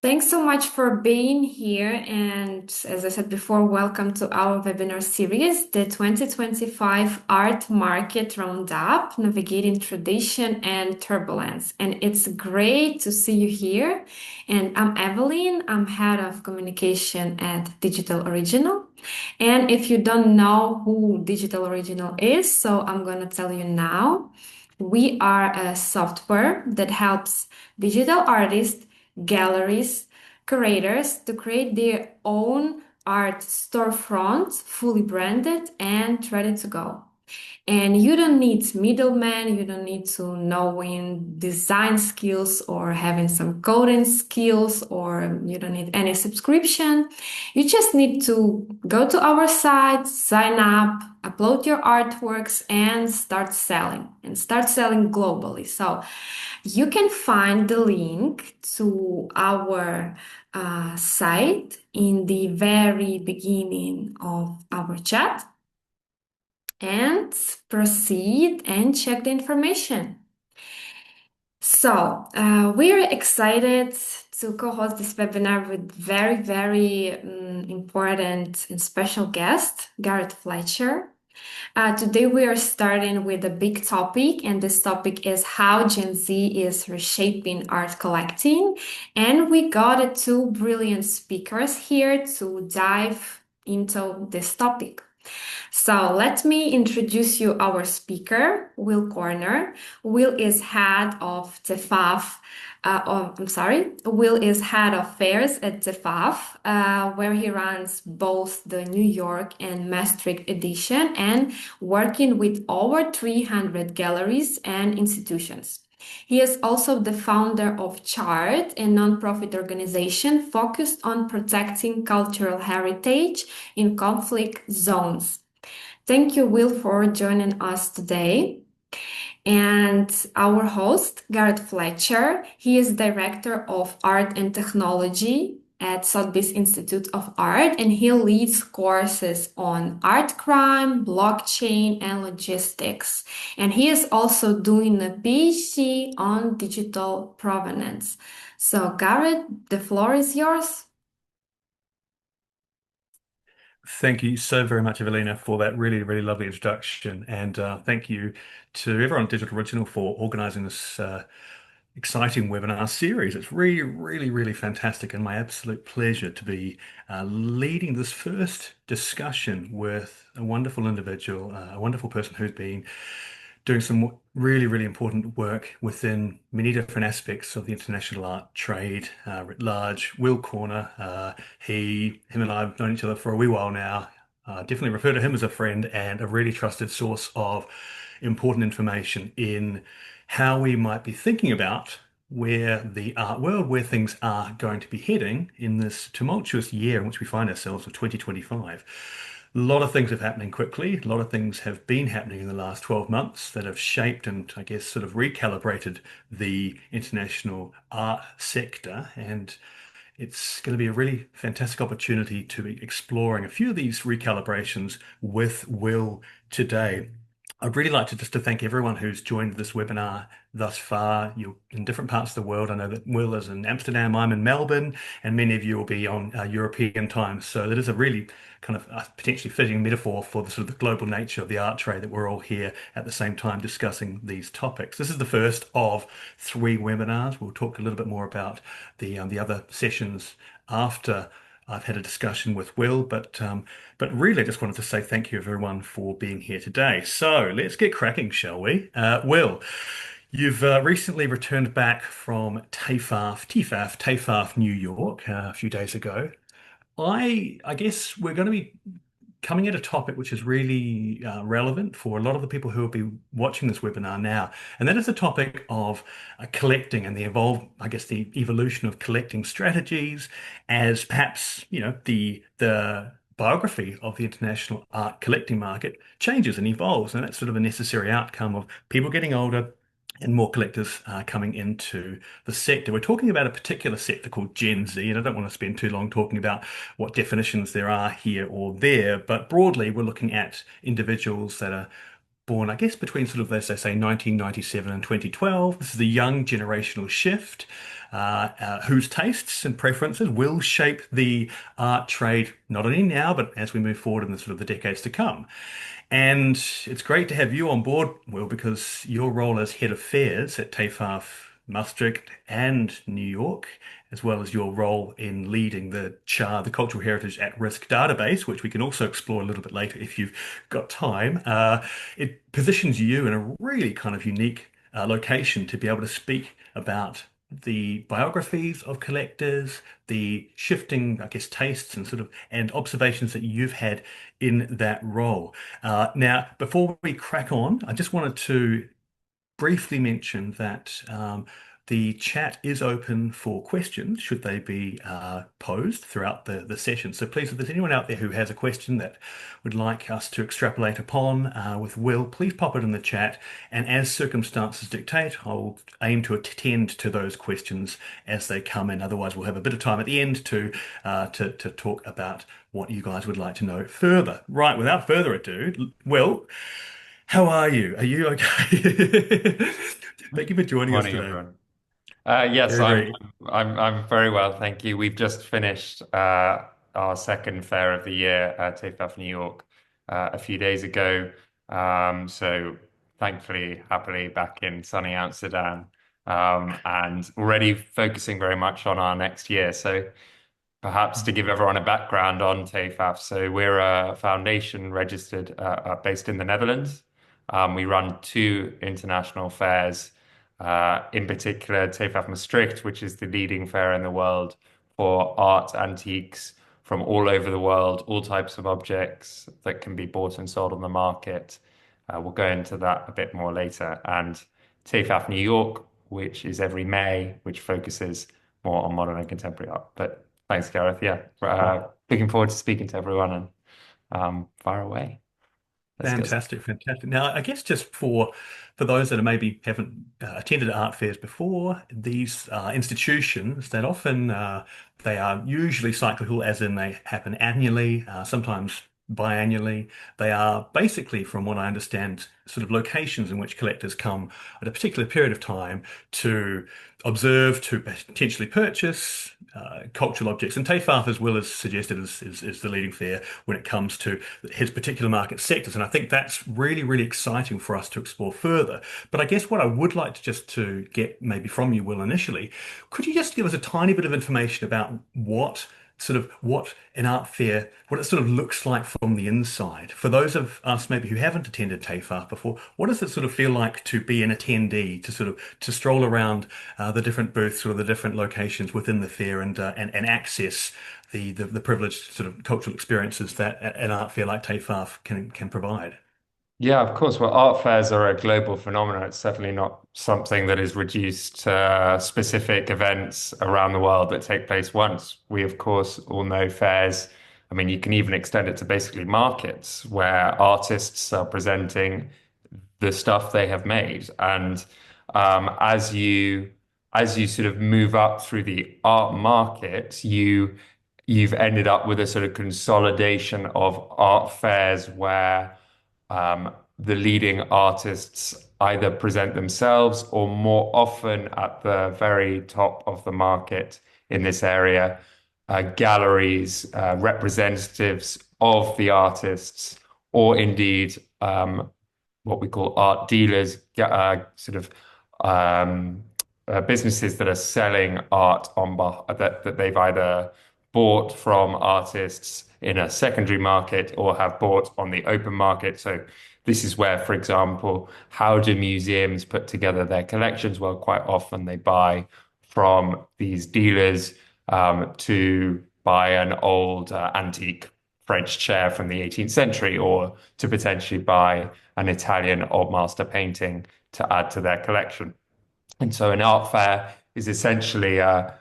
Thanks so much for being here. And as I said before, welcome to our webinar series, the 2025 Art Market Roundup, Navigating Tradition and Turbulence. And it's great to see you here. And I'm Evelyn. I'm head of communication at Digital Original. And if you don't know who Digital Original is, so I'm going to tell you now. We are a software that helps digital artists, galleries, curators to create their own art storefronts, fully branded and ready to go. And you don't need middlemen, you don't need to knowing design skills or having some coding skills, or you don't need any subscription. You just need to go to our site, sign up, upload your artworks, and start selling globally. So you can find the link to our site in the very beginning of our chat and proceed and check the information. So, we're excited to co-host this webinar with very important and special guest, Garrett Fletcher. Today we are starting with a big topic, and this topic is how Gen Z is reshaping art collecting. And we got two brilliant speakers here to dive into this topic. So let me introduce you our speaker, Will Corner. Will is head of TEFAF. Will is head of fairs at TEFAF, where he runs both the New York and Maastricht edition and working with over 300 galleries and institutions. He is also the founder of Chart, a nonprofit organization focused on protecting cultural heritage in conflict zones. Thank you, Will, for joining us today. And our host, Garrett Fletcher, he is Director of Art and Technology at Sotheby's Institute of Art, and he leads courses on art crime, blockchain, and logistics. And he is also doing a PhD on digital provenance. So, Garrett, the floor is yours. Thank you so very much, Evelina, for that really lovely introduction. And thank you to everyone at Digital Original for organizing this exciting webinar series. It's really fantastic and my absolute pleasure to be leading this first discussion with a wonderful individual, a wonderful person who's been doing some really important work within many different aspects of the international art trade writ large. Will Corner, him and I have known each other for a wee while now. Definitely refer to him as a friend and a really trusted source of important information in how we might be thinking about where the art world, where things are going to be heading in this tumultuous year in which we find ourselves of 2025. A lot of things have happening quickly. A lot of things have been happening in the last 12 months that have shaped and I guess sort of recalibrated the international art sector. And it's going to be a really fantastic opportunity to be exploring a few of these recalibrations with Will today. I'd really like to thank everyone who's joined this webinar thus far. You're in different parts of the world. I know that Will is in Amsterdam, I'm in Melbourne, and many of you will be on European time. So that is a really kind of potentially fitting metaphor for the sort of the global nature of the art trade that we're all here at the same time discussing these topics. This is the first of three webinars. We'll talk a little bit more about the other sessions after I've had a discussion with Will, but really I just wanted to say thank you everyone for being here today. So let's get cracking, shall we? Will, you've recently returned back from TEFAF, New York, a few days ago. I guess we're going to be coming at a topic which is really relevant for a lot of the people who will be watching this webinar now, and that is the topic of collecting and I guess, the evolution of collecting strategies as perhaps, the biography of the international art collecting market changes and evolves, and that's sort of a necessary outcome of people getting older and more collectors coming into the sector. We're talking about a particular sector called Gen Z, and I don't want to spend too long talking about what definitions there are here or there, but broadly, we're looking at individuals that are born, I guess, between sort of, as they say, 1997 and 2012. This is a young generational shift whose tastes and preferences will shape the art trade, not only now, but as we move forward in the sort of the decades to come. And it's great to have you on board, Will, because your role as head of fairs at TEFAF Maastricht and New York, as well as your role in leading the CHAR, the Cultural Heritage at Risk database, which we can also explore a little bit later if you've got time. It positions you in a really kind of unique location to be able to speak about the biographies of collectors, the shifting, I guess, tastes and sort of and observations that you've had in that role. Now, before we crack on, I just wanted to briefly mention that the chat is open for questions should they be posed throughout the session. So please, if there's anyone out there who has a question that would like us to extrapolate upon with Will, please pop it in the chat. And as circumstances dictate, I'll aim to attend to those questions as they come in. Otherwise, we'll have a bit of time at the end to talk about what you guys would like to know further. Right, without further ado, Will, how are you? Are you okay? Thank you for joining us Morning, today. everyone. Yes, Very, very I'm very well, thank you. We've just finished our second fair of the year at TEFAF New York a few days ago. So thankfully, happily back in sunny Amsterdam, and already focusing very much on our next year. So perhaps to give everyone a background on TEFAF, so we're a foundation registered based in the Netherlands. We run two international fairs, in particular TEFAF Maastricht, which is the leading fair in the world for art antiques from all over the world, all types of objects that can be bought and sold on the market. We'll go into that a bit more later. And TEFAF New York, which is every May, which focuses more on modern and contemporary art. But thanks, Gareth. Yeah, right. looking forward to speaking to everyone and fire away. Let's go. Fantastic, fantastic. Now, I guess just for those that maybe haven't attended art fairs before, these institutions that often they are usually cyclical, as in they happen annually, sometimes biannually. They are basically, from what I understand, sort of locations in which collectors come at a particular period of time to observe, to potentially purchase cultural objects. And TEFAF, as well as suggested, is the leading fair when it comes to his particular market sectors. And I think that's really, really exciting for us to explore further. But I guess what I would like to just to get maybe from you, Will, initially, could you just give us a tiny bit of information about what an art fair, what it sort of looks like from the inside? For those of us maybe who haven't attended TEFAF before, what does it sort of feel like to be an attendee, to sort of to stroll around the different booths or the different locations within the fair and access the privileged sort of cultural experiences that an art fair like TEFAF can provide? Yeah, of course. Well, art fairs are a global phenomenon. It's certainly not something that is reduced to specific events around the world that take place once. We, of course, all know fairs. I mean, you can even extend it to basically markets where artists are presenting the stuff they have made. And as you sort of move up through the art market, you've ended up with a sort of consolidation of art fairs where the leading artists either present themselves or more often at the very top of the market in this area, galleries, representatives of the artists, or indeed what we call art dealers, sort of businesses that are selling art that they've either bought from artists in a secondary market or have bought on the open market. So this is where, for example, how do museums put together their collections? Well, quite often they buy from these dealers to buy an old antique French chair from the 18th century, or to potentially buy an Italian old master painting to add to their collection. And so an art fair is essentially a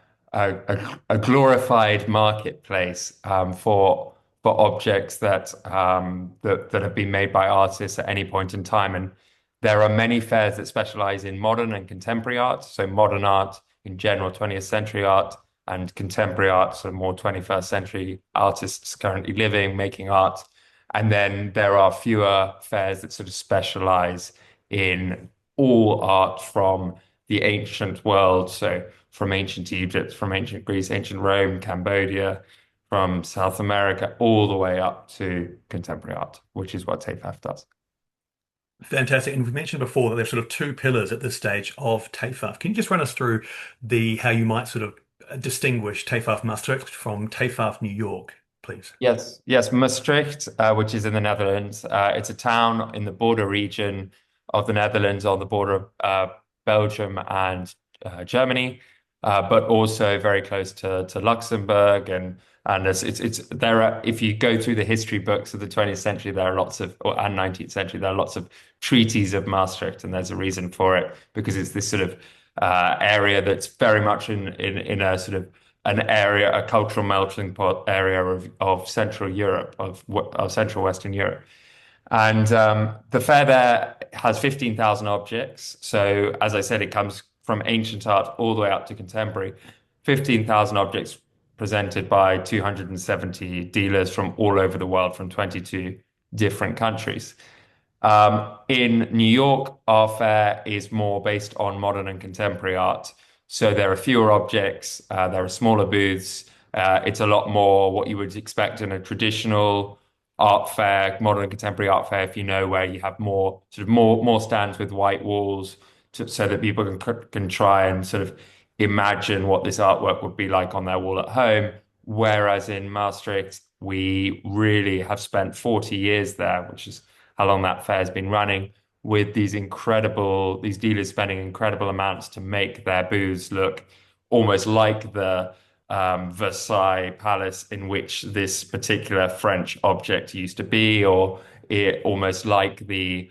glorified marketplace for objects that have been made by artists at any point in time. And there are many fairs that specialize in modern and contemporary art. So modern art in general, 20th century art, and contemporary art, so more 21st century artists currently living, making art. And then there are fewer fairs that sort of specialize in all art from the ancient world. So from ancient Egypt, from ancient Greece, ancient Rome, Cambodia, from South America, all the way up to contemporary art, which is what TEFAF does. Fantastic. And we mentioned before that there's sort of two pillars at this stage of TEFAF. Can you just run us through the how you might sort of distinguish TEFAF Maastricht from TEFAF New York, please? Yes, yes, Maastricht, which is in the Netherlands. It's a town in the border region of the Netherlands on the border of Belgium and Germany, but also very close to Luxembourg and it's there are if you go through the history books of the 20th century, there are lots of and 19th century, there are lots of treaties of Maastricht, and there's a reason for it because it's this sort of area that's very much in a sort of an area, a cultural melting pot area of Central Europe, of Central Western Europe. And the fair there has 15,000 objects. So, as I said, it comes from ancient art all the way up to contemporary. 15,000 objects presented by 270 dealers from all over the world, from 22 different countries. In New York, our fair is more based on modern and contemporary art. So there are fewer objects, there are smaller booths. It's a lot more what you would expect in a traditional art fair, modern and contemporary art fair, if you know, where you have more sort of more stands with white walls so that people can try and sort of imagine what this artwork would be like on their wall at home. Whereas in Maastricht, we really have spent 40 years there, which is how long that fair has been running, with these dealers spending incredible amounts to make their booths look almost like the Versailles Palace in which this particular French object used to be, or almost like the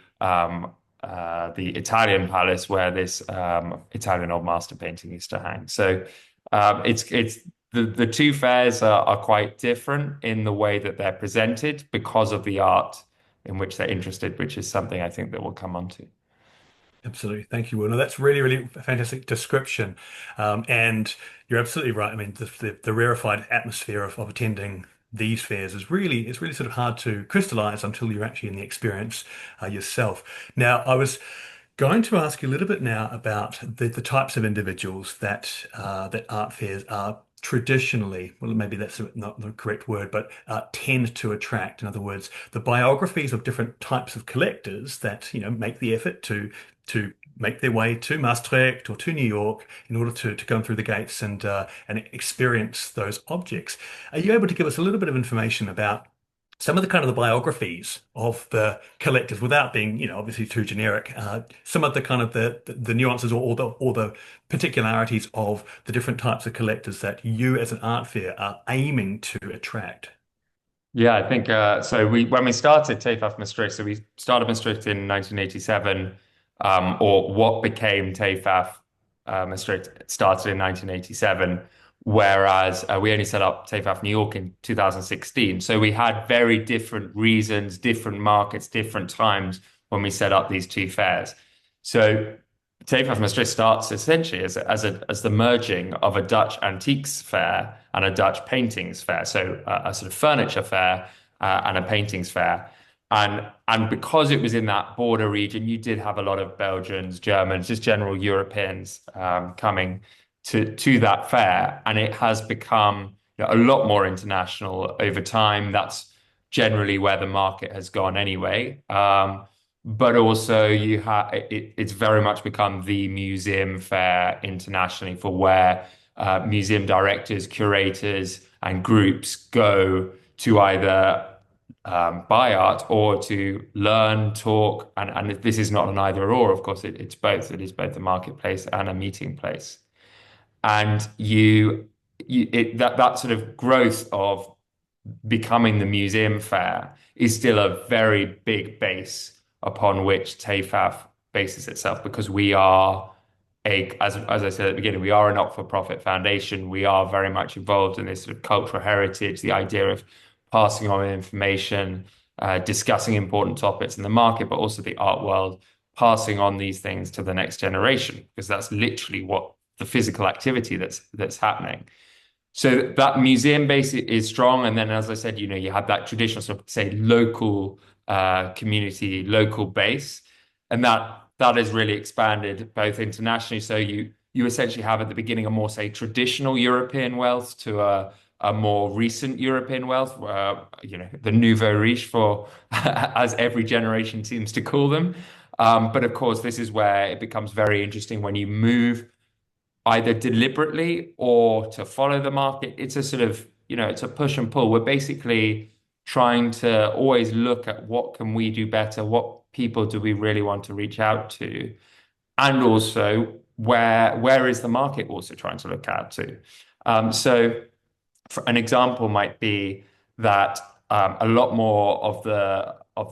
Italian palace where this Italian old master painting used to hang. So it's the two fairs are quite different in the way that they're presented because of the art in which they're interested, which is something I think that we'll come on to. Absolutely. Thank you, Will. No, that's really, really fantastic description. And you're absolutely right. I mean, the rarefied atmosphere of attending these fairs it's really sort of hard to crystallize until you're actually in the experience yourself. Now, I was going to ask you a little bit now about the types of individuals that art fairs are traditionally, well, maybe that's not the correct word, but tend to attract. In other words, the biographies of different types of collectors that, make the effort to make their way to Maastricht or to New York in order to go through the gates and experience those objects. Are you able to give us a little bit of information about some of the kind of the biographies of the collectors without being, obviously too generic, some of the kind of the nuances or the particularities of the different types of collectors that you as an art fair are aiming to attract? Yeah, I think so. When we started TEFAF Maastricht, so we started Maastricht in 1987, or what became TEFAF Maastricht started in 1987, whereas we only set up TEFAF New York in 2016. So we had very different reasons, different markets, different times when we set up these two fairs. So TEFAF Maastricht starts essentially as the merging of a Dutch antiques fair and a Dutch paintings fair, so a sort of furniture fair and a paintings fair. And because it was in that border region, you did have a lot of Belgians, Germans, just general Europeans coming to that fair, and it has become a lot more international over time. That's generally where the market has gone anyway. But also it's very much become the museum fair internationally for where museum directors, curators, and groups go to either buy art or to learn, talk, and this is not an either or, of course, it's both. It is both a marketplace and a meeting place. And that sort of growth of becoming the museum fair is still a very big base upon which TEFAF bases itself, because we are as I said at the beginning, we are a not-for-profit foundation. We are very much involved in this sort of cultural heritage, the idea of passing on information, discussing important topics in the market, but also the art world, passing on these things to the next generation, because that's literally what the physical activity that's happening. So that museum base is strong, and then as I said, you have that traditional sort of say local community, local base, and that has really expanded both internationally. So you essentially have at the beginning a more say traditional European wealth to a more recent European wealth, the nouveau riche for as every generation seems to call them. But of course, this is where it becomes very interesting when you move either deliberately or to follow the market. It's a sort of, it's a push and pull. We're basically trying to always look at what can we do better, what people do we really want to reach out to, and also where is the market also trying to look out to. So an example might be that a lot more of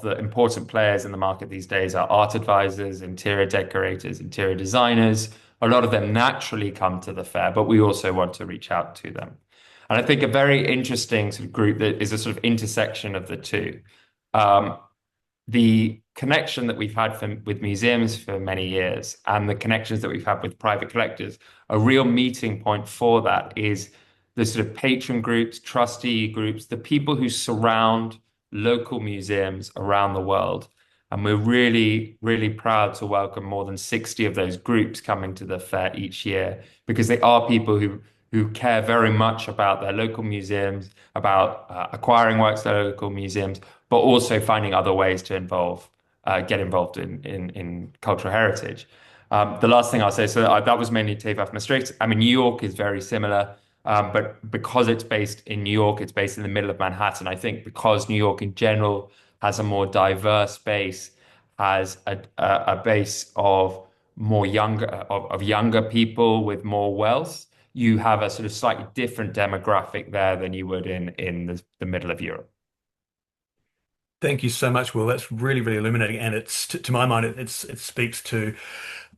the important players in the market these days are art advisors, interior decorators, interior designers. A lot of them naturally come to the fair, but we also want to reach out to them. And I think a very interesting sort of group that is a sort of intersection of the two. Um, the connection that we've had with museums for many years and the connections that we've had with private collectors, a real meeting point for that is the sort of patron groups, trustee groups, the people who surround local museums around the world. And we're really, really proud to welcome more than 60 of those groups coming to the fair each year because they are people who care very much about their local museums, about acquiring works to their local museums, but also finding other ways to get involved in cultural heritage. The last thing I'll say, so that was mainly TEFAF Maastricht. I mean, New York is very similar, but because it's based in New York, it's based in the middle of Manhattan. I think because New York in general has a more diverse base, has a base of younger people with more wealth, you have a sort of slightly different demographic there than you would in the middle of Europe. Thank you so much, Will. That's really, really illuminating, and it's to my mind, it speaks to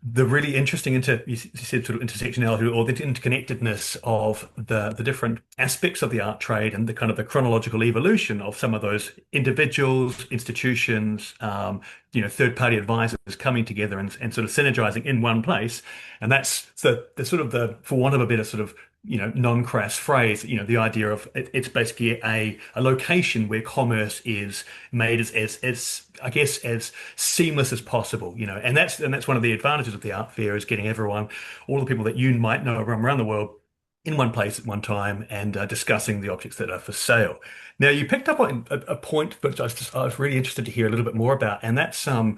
the really interesting you said sort of intersectionality or the interconnectedness of the different aspects of the art trade and the kind of the chronological evolution of some of those individuals, institutions, third-party advisors coming together and sort of synergizing in one place. And that's the sort of for want of a better sort of non-crass phrase, the idea of it's basically a location where commerce is made as I guess as seamless as possible, and that's one of the advantages of the art fair is getting everyone, all the people that you might know around the world in one place at one time and discussing the objects that are for sale. Now, you picked up on a point which I was really interested to hear a little bit more about, and that's I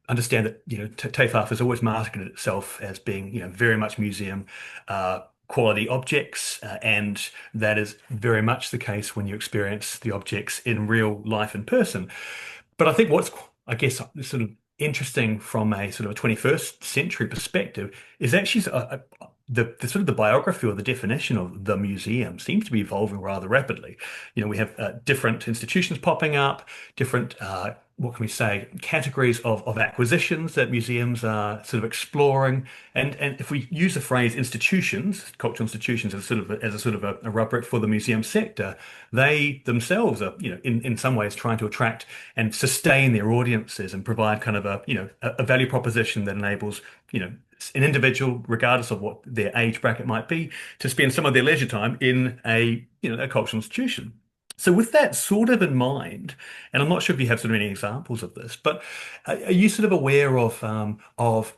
understand that TEFAF has always marketed itself as being very much museum quality objects, and that is very much the case when you experience the objects in real life in person. But I think what's, I guess, sort of interesting from a sort of a 21st century perspective is actually the sort of the biography or the definition of the museum seems to be evolving rather rapidly. We have different institutions popping up, different what can we say, categories of acquisitions that museums are sort of exploring. And if we use the phrase institutions, cultural institutions as a sort of a rubric for the museum sector, they themselves are, in some ways trying to attract and sustain their audiences and provide kind of a value proposition that enables, an individual, regardless of what their age bracket might be, to spend some of their leisure time in a cultural institution. So with that sort of in mind, and I'm not sure if you have sort of any examples of this, but are you sort of aware of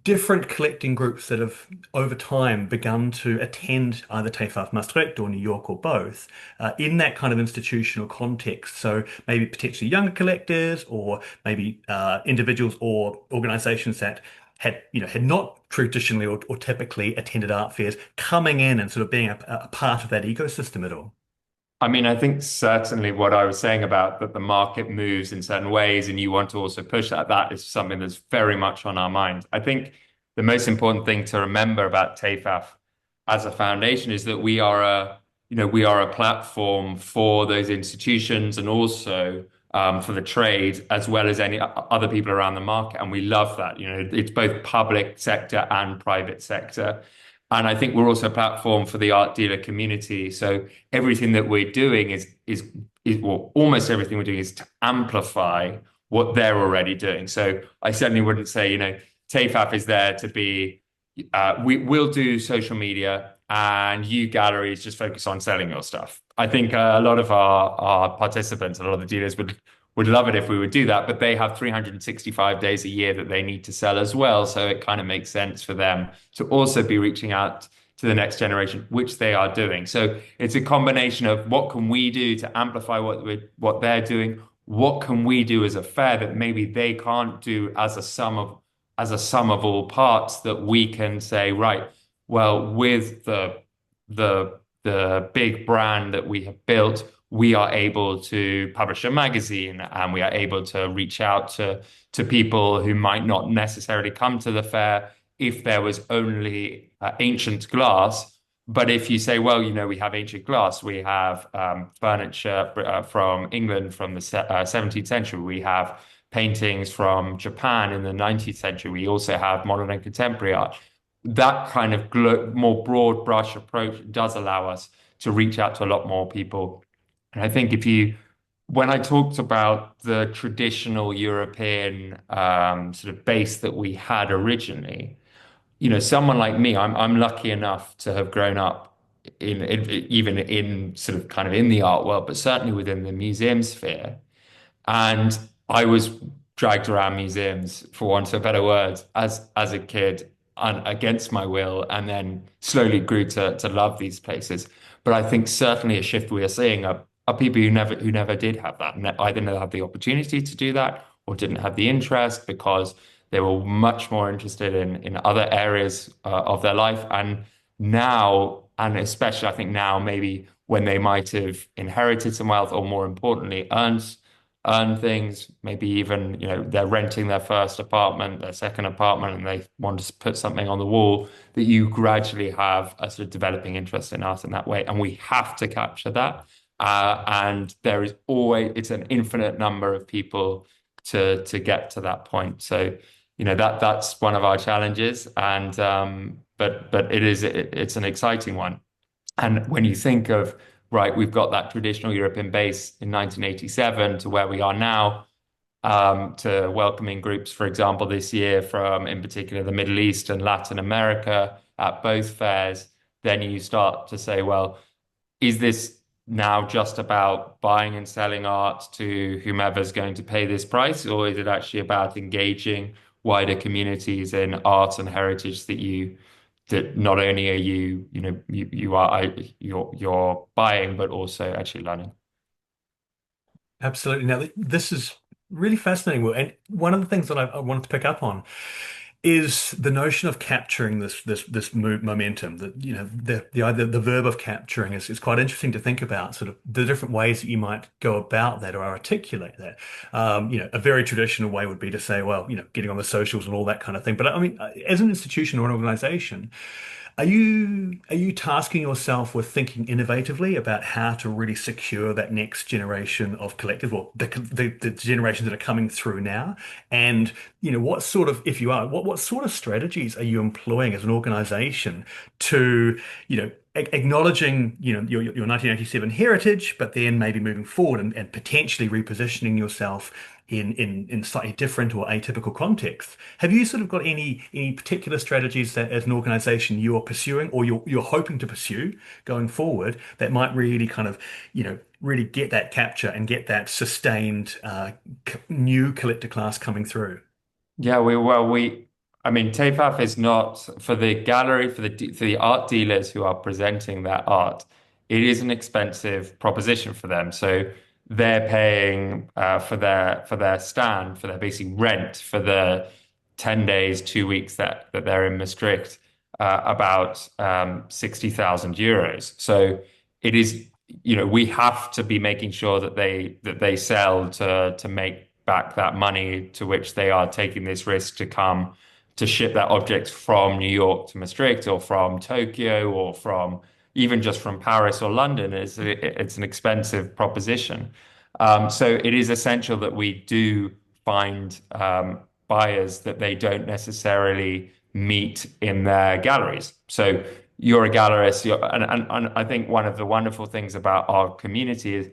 different collecting groups that have over time begun to attend either TEFAF Maastricht or New York or both in that kind of institutional context? So maybe potentially younger collectors or maybe individuals or organizations that had not traditionally or typically attended art fairs coming in and sort of being a part of that ecosystem at all. I mean, I think certainly what I was saying about that the market moves in certain ways and you want to also push that, that is something that's very much on our mind. I think the most important thing to remember about TEFAF as a foundation is that we are a platform for those institutions and also for the trade as well as any other people around the market. And we love that. It's both public sector and private sector. And I think we're also a platform for the art dealer community. So everything that we're doing is well, almost everything we're doing is to amplify what they're already doing. So I certainly wouldn't say, TEFAF is there to be, we will do social media. and you galleries just focus on selling your stuff. I think a lot of our participants, a lot of the dealers would love it if we would do that, but they have 365 days a year that they need to sell as well. So it kind of makes sense for them to also be reaching out to the next generation, which they are doing. So it's a combination of what can we do to amplify what they're doing? What can we do as a fair that maybe they can't do as a sum of all parts that we can say, right, well, with the big brand that we have built, we are able to publish a magazine and we are able to reach out to people who might not necessarily come to the fair if there was only ancient glass. But if you say, well, we have ancient glass, we have furniture from England from the 17th century, we have paintings from Japan in the 19th century, we also have modern and contemporary art. That kind of more broad brush approach does allow us to reach out to a lot more people. And I think when I talked about the traditional European sort of base that we had originally, someone like me, I'm lucky enough to have grown up even in sort of kind of in the art world, but certainly within the museum sphere. And I was dragged around museums, for want of a better word, as a kid, against my will, and then slowly grew to love these places. But I think certainly a shift we are seeing are people who never did have that, and either never had the opportunity to do that or didn't have the interest because they were much more interested in other areas of their life. And now, and especially I think now, maybe when they might have inherited some wealth, or more importantly, earn things, maybe even, they're renting their first apartment, their second apartment, and they want to put something on the wall, that you gradually have a sort of developing interest in art in that way. And we have to capture that. And it's an infinite number of people to get to that point. So, that's one of our challenges. And but it's an exciting one. And when you think of, right, we've got that traditional European base in 1987 to where we are now, to welcoming groups, for example, this year from, in particular, the Middle East and Latin America at both fairs, then you start to say, well, is this now just about buying and selling art to whomever's going to pay this price, or is it actually about engaging wider communities in art and heritage that not only are you're buying, but also actually learning. Absolutely. Now, this is really fascinating, Will. And one of the things that I wanted to pick up on is the notion of capturing this momentum. That the verb of capturing is quite interesting to think about. Sort of the different ways that you might go about that or articulate that. A very traditional way would be to say, well, getting on the socials and all that kind of thing. But I mean, as an institution or an organization, are you tasking yourself with thinking innovatively about how to really secure that next generation of collectors, well, the generations that are coming through now? And what sort of, if you are, what sort of strategies are you employing as an organization to, acknowledging, your 1987 heritage, but then maybe moving forward and potentially repositioning yourself in slightly different or atypical contexts. Have you sort of got any particular strategies that as an organization you're pursuing or you're hoping to pursue going forward that might really kind of, really get that capture and get that sustained new collector class coming through? Yeah, I mean, TEFAF is not for the gallery, for the art dealers who are presenting their art. It is an expensive proposition for them. So they're paying for their stand, for their basic rent for the 10 days, 2 weeks that they're in Maastricht, about 60,000 euros. So it is, we have to be making sure that they sell to make back that money to which they are taking this risk to come to ship that object from New York to Maastricht, or from Tokyo, or from even just from Paris or London. It's an expensive proposition. So it is essential that we do find buyers that they don't necessarily meet in their galleries. So you're a gallerist, and I think one of the wonderful things about our community is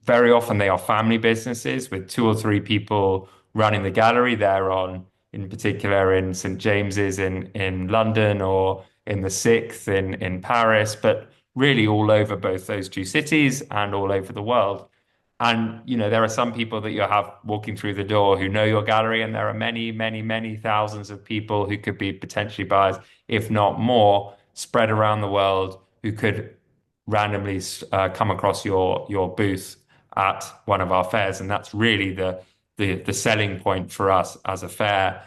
very often they are family businesses with two or three people running the gallery. They're in particular in St. James's in London, or in the 6th in Paris, but really all over both those two cities and all over the world. And there are some people that you have walking through the door who know your gallery, and there are many, many, many thousands of people who could be potentially buyers, if not more, spread around the world who could randomly come across your booth at one of our fairs, and that's really the selling point for us as a fair.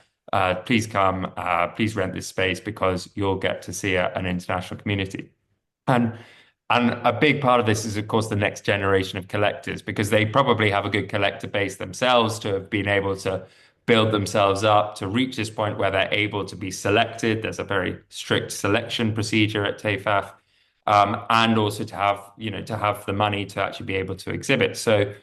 Please come, please rent this space because you'll get to see an international community. And and a big part of this is, of course, the next generation of collectors, because they probably have a good collector base themselves to have been able to build themselves up to reach this point where they're able to be selected. There's a very strict selection procedure at TEFAF, and also to have the money to actually be able to exhibit. So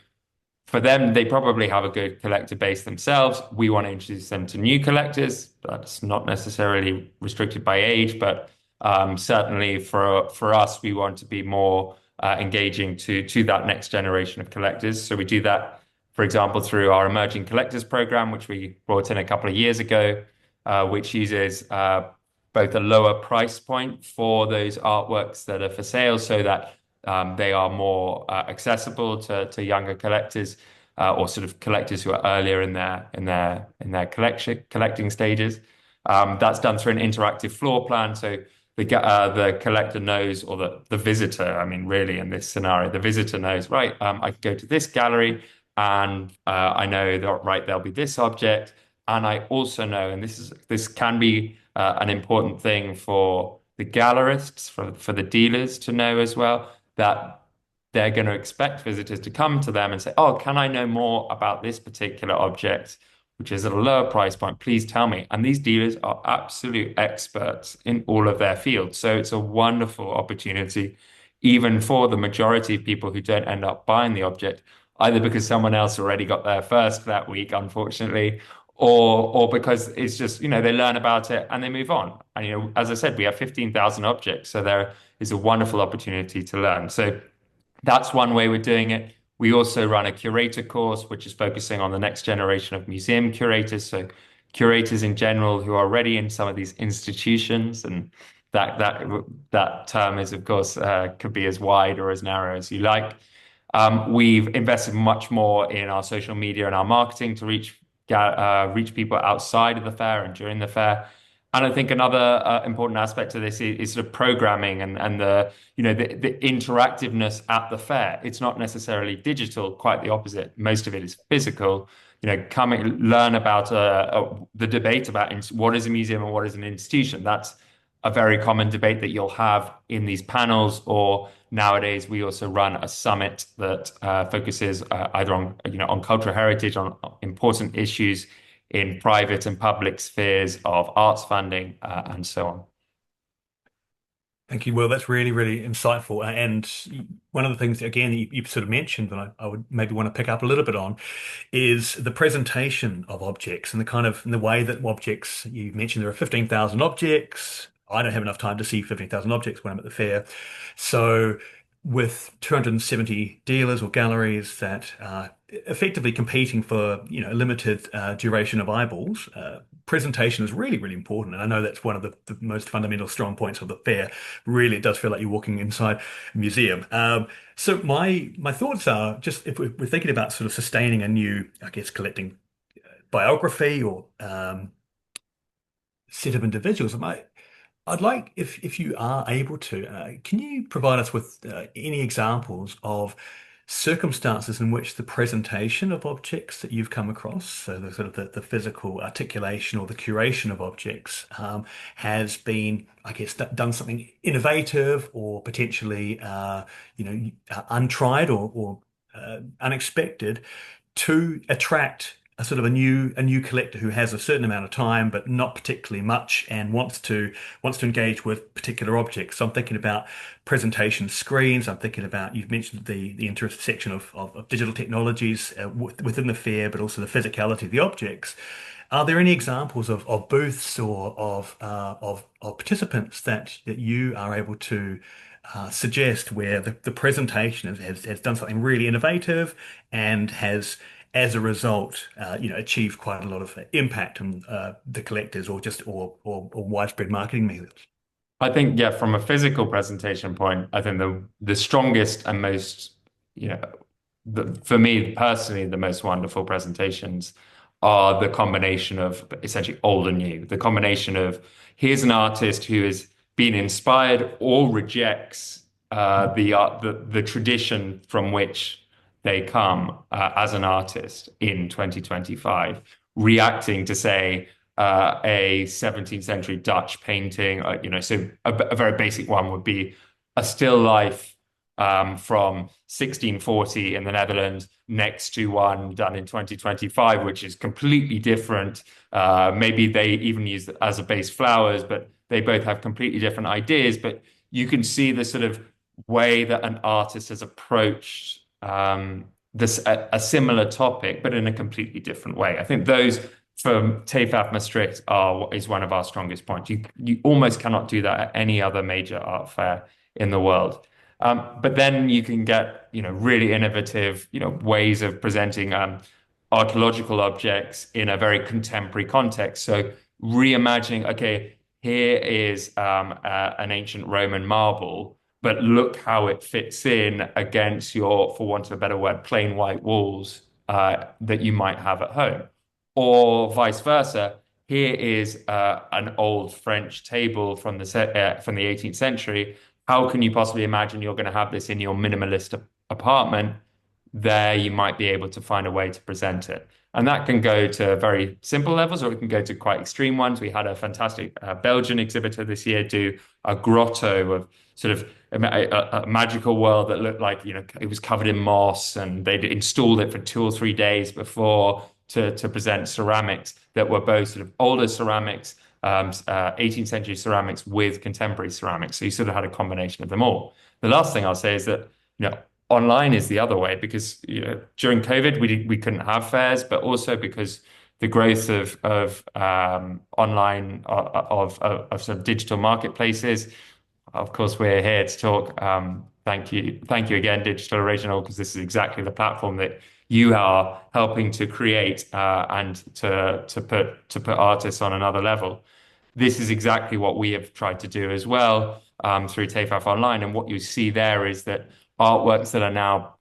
for them, they probably have a good collector base themselves. We want to introduce them to new collectors. That's not necessarily restricted by age, but certainly for us, we want to be more engaging to that next generation of collectors. So we do that, for example, through our Emerging Collectors program, which we brought in a couple of years ago, which uses both a lower price point for those artworks that are for sale, so that they are more accessible to younger collectors, or sort of collectors who are earlier in their collecting stages. That's done through an interactive floor plan, so the collector knows, or the visitor, I mean, really in this scenario, the visitor knows, right, I can go to this gallery, and I know that, right, there'll be this object, and I also know, and this can be an important thing for the gallerists, for the dealers to know as well, that they're going to expect visitors to come to them and say, "Oh, can I know more about this particular object, which is at a lower price point? Please tell me." And these dealers are absolute experts in all of their fields. So it's a wonderful opportunity, even for the majority of people who don't end up buying the object, either because someone else already got there first that week, unfortunately, or because it's just, they learn about it and they move on. And, as I said, we have 15,000 objects, so there is a wonderful opportunity to learn. So that's one way we're doing it. We also run a curator course, which is focusing on the next generation of museum curators. So curators in general who are already in some of these institutions, and that term is, of course, could be as wide or as narrow as you like. We've invested much more in our social media and our marketing to reach people outside of the fair and during the fair. And I think another important aspect of this is sort of programming and the interactiveness at the fair. It's not necessarily digital, quite the opposite. Most of it is physical. Come and learn about the debate about what is a museum and what is an institution. That's a very common debate that you'll have in these panels, or nowadays we also run a summit that focuses either on cultural heritage, on important issues in private and public spheres of arts funding, and so on. Thank you. Well, that's really, really insightful. And one of the things, again, you sort of mentioned that I would maybe want to pick up a little bit on is the presentation of objects and the way that objects, you mentioned there are 15,000 objects. I don't have enough time to see 15,000 objects when I'm at the fair. So with 270 dealers or galleries that are effectively competing for, a limited duration of eyeballs, presentation is really, really important. And I know that's one of the most fundamental strong points of the fair. Really, it does feel like you're walking inside a museum. So my thoughts are, just if we're thinking about sort of sustaining a new, I guess, collecting biography or set of individuals, I'd like, if you are able to, can you provide us with any examples of circumstances in which the presentation of objects that you've come across, so the sort of the physical articulation or the curation of objects, has been, I guess, done something innovative or potentially, untried or unexpected to attract a sort of a new collector who has a certain amount of time but not particularly much and wants to engage with particular objects. So I'm thinking about presentation screens. I'm thinking about, you've mentioned the intersection of digital technologies within the fair, but also the physicality of the objects. Are there any examples of booths or of participants that you are able to suggest where the presentation has done something really innovative and has, as a result, achieved quite a lot of impact on the collectors or widespread marketing methods? I think, yeah, from a physical presentation point, I think the strongest and most, you know, for me personally, the most wonderful presentations are the combination of essentially old and new. The combination of here's an artist who has been inspired or rejects the art, the tradition from which they come as an artist in 2025, reacting to say a 17th century Dutch painting. So a very basic one would be a still life from 1640 in the Netherlands next to one done in 2025, which is completely different. Maybe they even use it as a base flowers, but they both have completely different ideas. But you can see the sort of way that an artist has approached this a similar topic, but in a completely different way. I think those from TEFAF Maastricht is one of our strongest points. You almost cannot do that at any other major art fair in the world. But then you can get, really innovative, ways of presenting archaeological objects in a very contemporary context. So reimagining, okay, here is an ancient Roman marble, but look how it fits in against your, for want of a better word, plain white walls that you might have at home. Or vice versa, here is an old French table from the 18th century. How can you possibly imagine you're going to have this in your minimalist apartment? There, you might be able to find a way to present it. And that can go to very simple levels, or it can go to quite extreme ones. We had a fantastic Belgian exhibitor this year do a grotto of sort of a magical world that looked like, it was covered in moss, and they'd installed it for 2 or 3 days before to present ceramics that were both sort of older ceramics, 18th century ceramics with contemporary ceramics. So you sort of had a combination of them all. The last thing I'll say is that, online is the other way because, during COVID, we couldn't have fairs, but also because the growth of online of sort of digital marketplaces. Of course, we're here to talk. Thank you again, Digital Original, because this is exactly the platform that you are helping to create and to put artists on another level. This is exactly what we have tried to do as well through TEFAF Online. And what you see there is that artworks that are now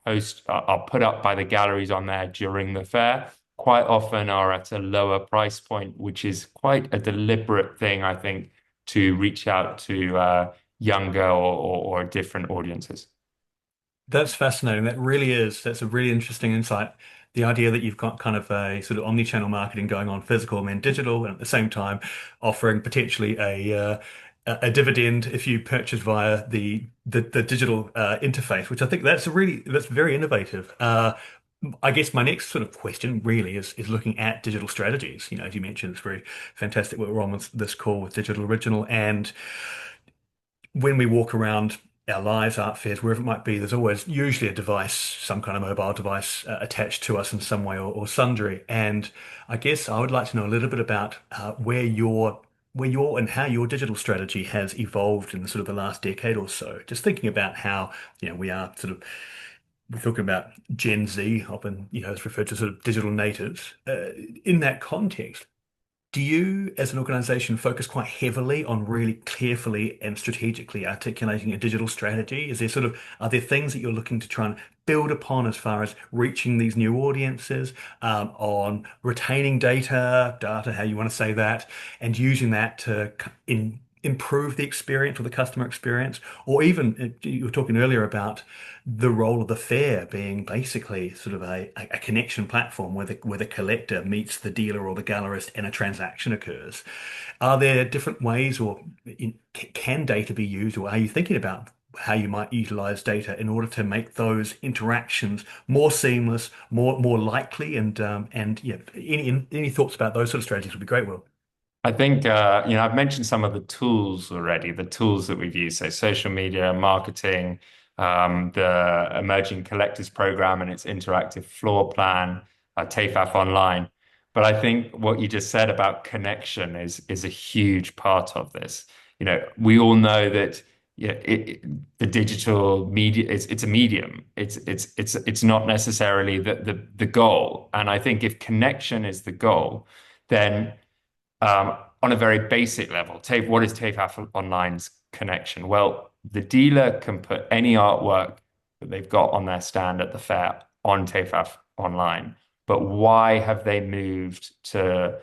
are put up by the galleries on there during the fair quite often are at a lower price point, which is quite a deliberate thing, I think, to reach out to younger or different audiences. That's fascinating. That's a really interesting insight. The idea that you've got kind of a sort of omni-channel marketing going on, physical and digital, and at the same time offering potentially a dividend if you purchase via the digital interface, which I think that's very innovative. I guess my next sort of question really is looking at digital strategies. As you mentioned, it's very fantastic what we're on with this call with Digital Original, and when we walk around our lives, art fairs, wherever it might be, there's always usually a device, some kind of mobile device attached to us in some way or sundry. And I guess I would like to know a little bit about where your and how your digital strategy has evolved in the sort of the last decade or so. Just thinking about how, we are sort of we're talking about Gen Z, often, it's referred to sort of digital natives. In that context, do you, as an organization, focus quite heavily on really carefully and strategically articulating a digital strategy? Are there things that you're looking to try and build upon as far as reaching these new audiences, on retaining data, how you want to say that, and using that to improve the experience or the customer experience? Or even, you were talking earlier about the role of the fair being basically sort of a connection platform where the collector meets the dealer or the gallerist and a transaction occurs. Are there different ways, or can data be used, or are you thinking about how you might utilize data in order to make those interactions more seamless, more likely, and yeah, any thoughts about those sort of strategies would be great, Will. I think, I've mentioned some of the tools already, the tools that we've used. So social media, marketing, the Emerging Collectors Program and its interactive floor plan, TEFAF Online. But I think what you just said about connection is a huge part of this. We all know that the digital media it's a medium. It's not necessarily the goal. And I think if connection is the goal, then on a very basic level, what is TEFAF Online's connection? Well, the dealer can put any artwork that they've got on their stand at the fair on TEFAF online. But why have they moved to,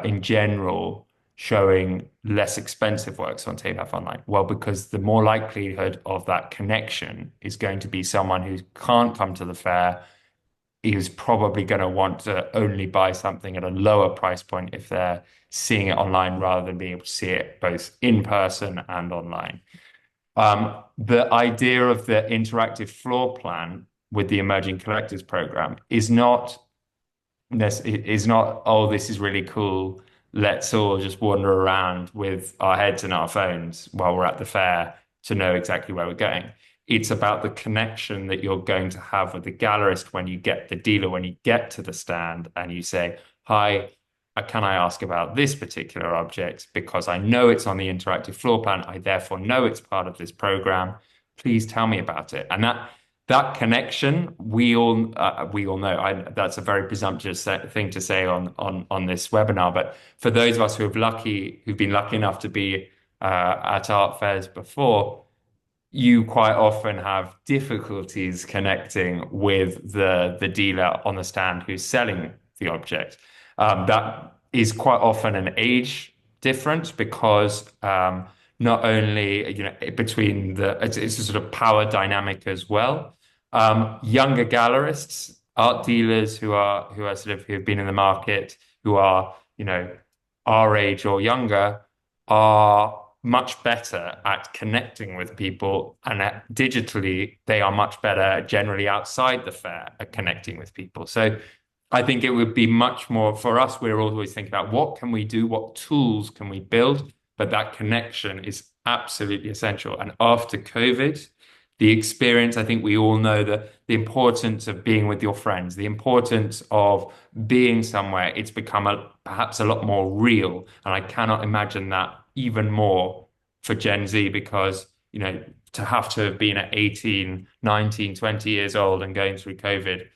in general, showing less expensive works on TEFAF online? Well, because the more likelihood of that connection is going to be someone who can't come to the fair, is probably going to want to only buy something at a lower price point if they're seeing it online rather than being able to see it both in person and online. The idea of the interactive floor plan with the Emerging Collectors Program is not, oh, this is really cool. Let's all just wander around with our heads in our phones while we're at the fair to know exactly where we're going. It's about the connection that you're going to have with the gallerist when you get the dealer, when you get to the stand and you say, hi, can I ask about this particular object? Because I know it's on the interactive floor plan. I therefore know it's part of this program. Please tell me about it. And that connection, we all know. That's a very presumptuous thing to say on this webinar. But for those of us who've been lucky enough to be at art fairs before, you quite often have difficulties connecting with the dealer on the stand who's selling the object. That is quite often an age difference because not only between it's a sort of power dynamic as well. Younger gallerists, art dealers who've been in the market, who are our age or younger, are much better at connecting with people, and digitally they are much better generally outside the fair at connecting with people. So I think it would be much more for us. We're always thinking about what can we do, what tools can we build, but that connection is absolutely essential. And after COVID, the experience, I think we all know the importance of being with your friends, the importance of being somewhere. It's become perhaps a lot more real. And I cannot imagine that even more for Gen Z because, to have been at 18, 19, 20 years old and going through COVID,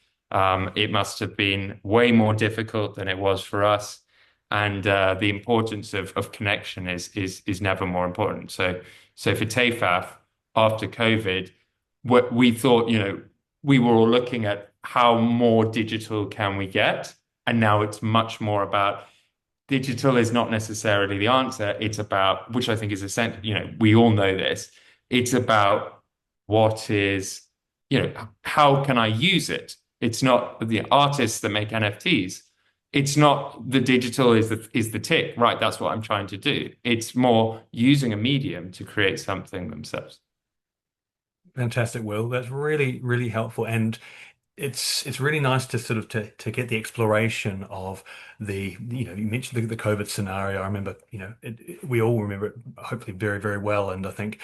it must have been way more difficult than it was for us. And the importance of connection is never more important. So for TEFAF, after COVID, we thought, we were all looking at how more digital can we get? And now it's much more about digital is not necessarily the answer. It's about, which I think is essential, we all know this. It's about what is, how can I use it? It's not the artists that make NFTs. It's not the digital is the tick, right? That's what I'm trying to do. It's more using a medium to create something themselves. Fantastic, Will. That's really, really helpful. And it's really nice to sort of to get the exploration of you mentioned the COVID scenario. I remember, we all remember it hopefully very, very well. And I think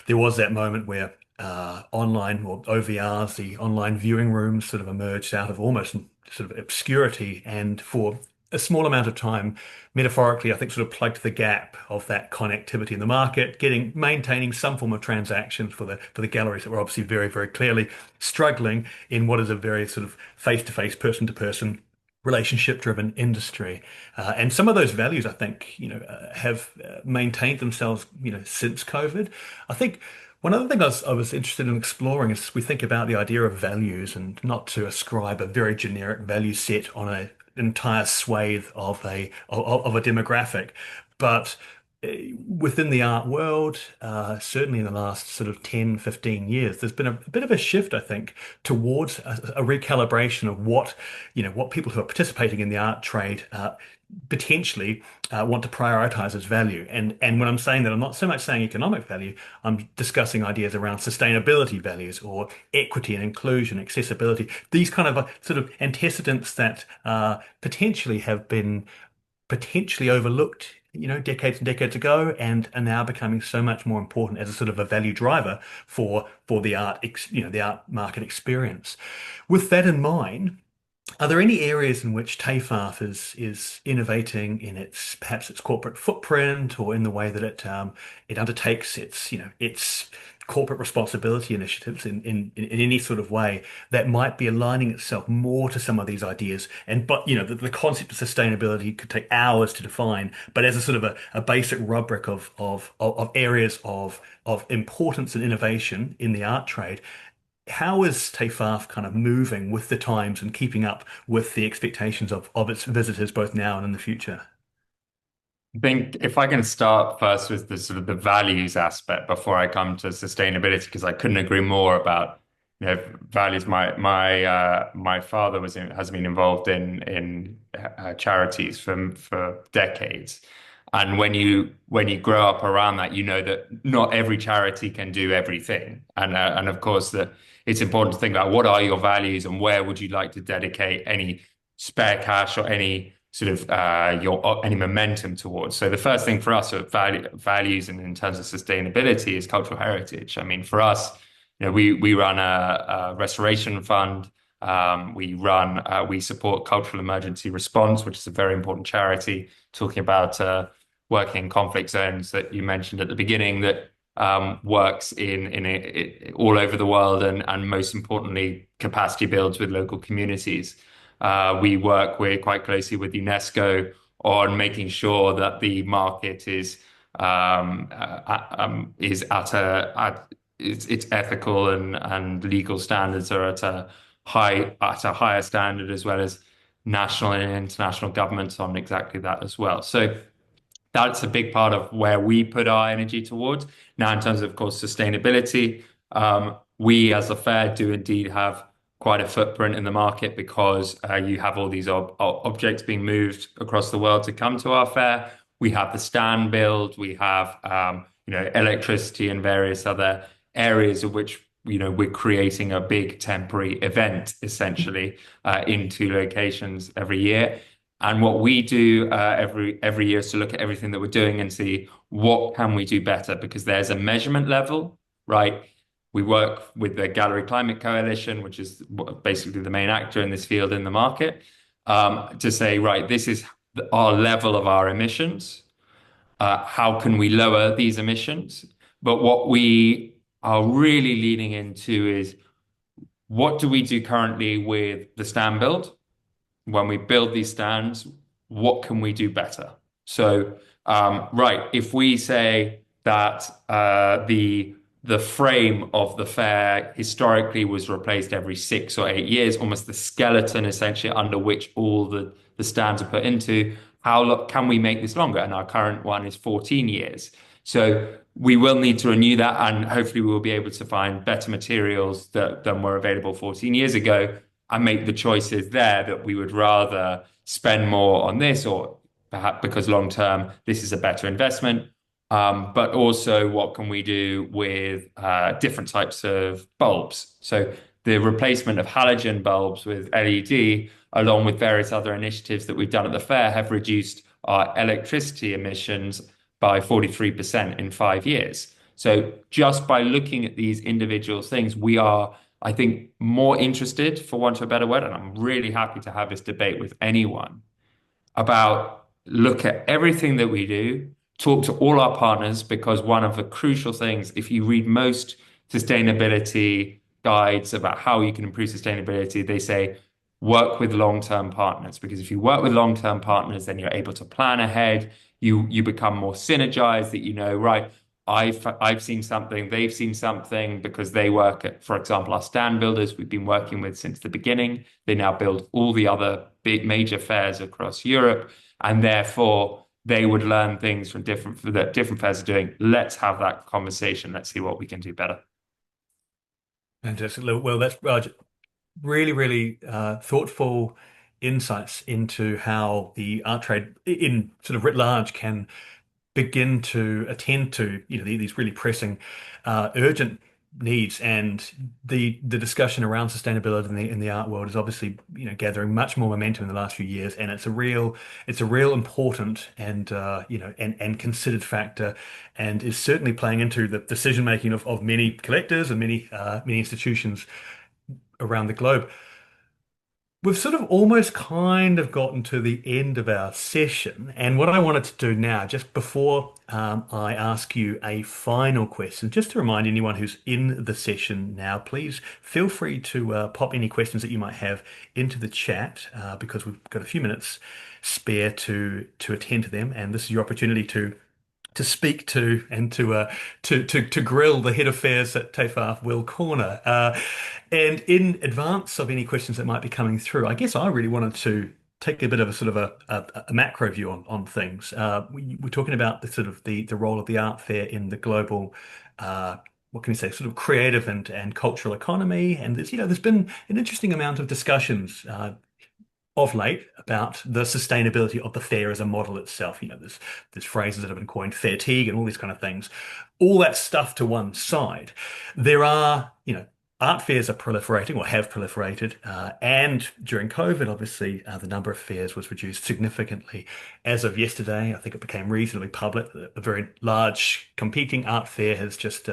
there was that moment where online or OVRs, the online viewing rooms sort of emerged out of almost sort of obscurity and for a small amount of time, metaphorically, I think sort of plugged the gap of that connectivity in the market, maintaining some form of transaction for the galleries that were obviously very, very clearly struggling in what is a very sort of face-to-face, person-to-person relationship-driven industry. And some of those values, I think, have maintained themselves, since COVID. I think one other thing I was interested in exploring is we think about the idea of values and not to ascribe a very generic value set on an entire swathe of a demographic, but within the art world, certainly in the last sort of 10, 15 years, there's been a bit of a shift, I think, towards a recalibration of what people who are participating in the art trade potentially want to prioritize as value. And when I'm saying that, I'm not so much saying economic value, I'm discussing ideas around sustainability values or equity and inclusion, accessibility, these kind of sort of antecedents that potentially have been potentially overlooked, decades and decades ago, and are now becoming so much more important as a sort of a value driver for the the art market experience. With that in mind, are there any areas in which TEFAF is innovating in perhaps its corporate footprint or in the way that it undertakes its corporate responsibility initiatives in any sort of way that might be aligning itself more to some of these ideas. And but the concept of sustainability could take hours to define, but as a sort of a basic rubric of areas of importance and innovation in the art trade. How is TEFAF kind of moving with the times and keeping up with the expectations of its visitors both now and in the future? I think if I can start first with the sort of the values aspect before I come to sustainability, because I couldn't agree more about values. My father has been involved in charities for decades, and when you grow up around that, you know that not every charity can do everything, and of course that it's important to think about what are your values and where would you like to dedicate any spare cash or any sort of your any momentum towards. So the first thing for us are values and in terms of sustainability is cultural heritage. I mean, for us, we run a restoration fund. We support cultural emergency response, which is a very important charity talking about working in conflict zones that you mentioned at the beginning that works all over the world and most importantly capacity builds with local communities. We work quite closely with UNESCO on making sure that the market is its ethical and legal standards are at a higher standard as well as national and international governments on exactly that as well. So that's a big part of where we put our energy towards. Now, in terms of course, sustainability, we as a fair do indeed have quite a footprint in the market because you have all these objects being moved across the world to come to our fair. We have the stand build, we have electricity and various other areas of which we're creating a big temporary event essentially in two locations every year. And what we do every year is to look at everything that we're doing and see what can we do better because there's a measurement level, right? We work with the Gallery Climate Coalition, which is basically the main actor in this field in the market, to say, right, this is our level of our emissions. How can we lower these emissions? But what we are really leaning into is what do we do currently with the stand build? When we build these stands, what can we do better? So, right, if we say that the frame of the fair historically was replaced every 6 or 8 years, almost the skeleton essentially under which all the stands are put into, how can we make this longer? And our current one is 14 years. So we will need to renew that, and hopefully we will be able to find better materials than were available 14 years ago and make the choices there that we would rather spend more on this or perhaps because long term this is a better investment. But also what can we do with different types of bulbs? So the replacement of halogen bulbs with LED, along with various other initiatives that we've done at the fair, have reduced our electricity emissions by 43% in 5 years. So just by looking at these individual things, we are, I think, more interested, for want of a better word, and I'm really happy to have this debate with anyone about look at everything that we do, talk to all our partners, because one of the crucial things, if you read most sustainability guides about how you can improve sustainability, they say work with long-term partners, because if you work with long-term partners, then you're able to plan ahead. You become more synergized that right, I've seen something, they've seen something because they work at, for example, our stand builders we've been working with since the beginning. They now build all the other big major fairs across Europe, and therefore they would learn things from different fairs are doing. Let's have that conversation. Let's see what we can do better. Fantastic. Well, that's really, really thoughtful insights into how the art trade in sort of writ large can begin to attend to these really pressing urgent needs, and the discussion around sustainability in the art world is obviously gathering much more momentum in the last few years, and it's a real important and and considered factor, and is certainly playing into the decision making of many collectors and many institutions around the globe. We've sort of almost kind of gotten to the end of our session, and what I wanted to do now, just before I ask you a final question, just to remind anyone who's in the session now, please feel free to pop any questions that you might have into the chat, because we've got a few minutes spare to attend to them, and this is your opportunity to speak to and to grill the head of affairs at TEFAF, Will Corner. And in advance of any questions that might be coming through, I guess I really wanted to take a bit of a sort of a macro view on things. We're talking about the sort of the role of the art fair in the global. What can you say? Sort of creative and cultural economy, and there's been an interesting amount of discussions of late about the sustainability of the fair as a model itself. There's phrases that have been coined, fatigue and all these kind of things. All that stuff to one side. There are, art fairs are proliferating or have proliferated. And during COVID, obviously, the number of fairs was reduced significantly. As of yesterday, I think it became reasonably public that a very large competing art fair has just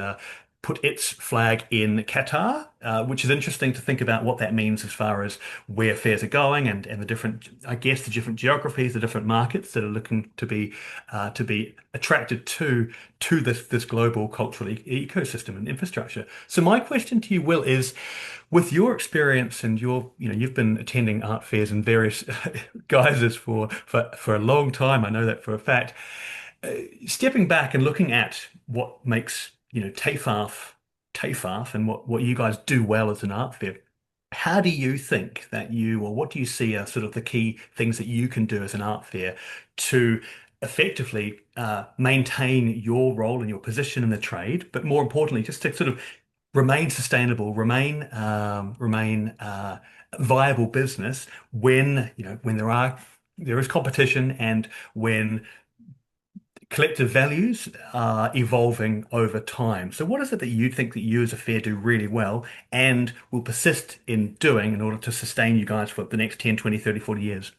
put its flag in Qatar, which is interesting to think about what that means as far as where fairs are going and the different, I guess, the different geographies, the different markets that are looking to be attracted to this global cultural ecosystem and infrastructure. So my question to you, Will, is with your experience and you've been attending art fairs in various guises for a long time. I know that for a fact. Stepping back and looking at what makes TEFAF and what you guys do well as an art fair, how do you think that or what do you see are sort of the key things that you can do as an art fair to effectively maintain your role and your position in the trade, but more importantly, just to sort of remain sustainable, remain viable business when there is competition and when collective values are evolving over time. So what is it that you think that you as a fair do really well and will persist in doing in order to sustain you guys for the next 10, 20, 30, 40 years?